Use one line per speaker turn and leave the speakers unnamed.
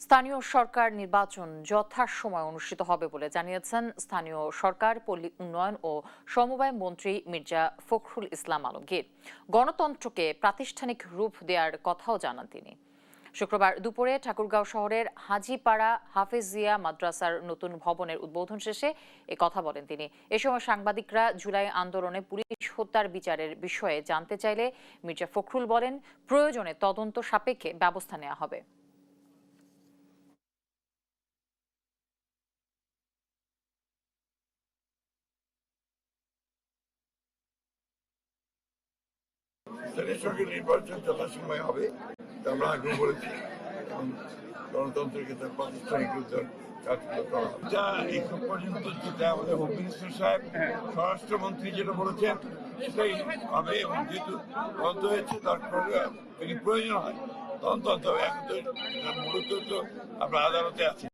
স্থানীয় সরকার নির্বাচন যথাসময়ে অনুষ্ঠিত হবে বলে জানিয়েছেন স্থানীয় সরকার, পল্লী উন্নয়ন ও সমবায় মন্ত্রী মির্জা ফখরুল ইসলাম আলমগীর। গণতন্ত্রকে প্রাতিষ্ঠানিক রূপ দেওয়ার কথাও জানান তিনি। শুক্রবার দুপুরে ঠাকুরগাঁও শহরের হাজীপাড়া হাফেজিয়া মাদ্রাসার নতুন ভবনের উদ্বোধন শেষে এ কথা বলেন তিনি। এ সময় সাংবাদিকরা জুলাই আন্দোলনে পুলিশ হত্যার বিচারের বিষয়ে জানতে চাইলে মির্জা ফখরুল বলেন, প্রয়োজনে তদন্ত সাপেক্ষে ব্যবস্থা নেওয়া হবে।
সরকার নির্বাচন যথাসময়ে হবে আমরা আগ্রহ বলেছি এবং গণতন্ত্রকে তার প্রাতিষ্ঠানিক কাজগুলো করা যা এখন পর্যন্ত যেটা আমাদের হোম মিনিস্টার সাহেব স্বরাষ্ট্রমন্ত্রী যেটা বলেছেন সেটাই হবে এবং যেহেতু বন্ধ হয়েছে তারপরে যদি প্রয়োজন হয় তদন্ত হবে। এখন তো মূলত তো আমরা আদালতে আছি।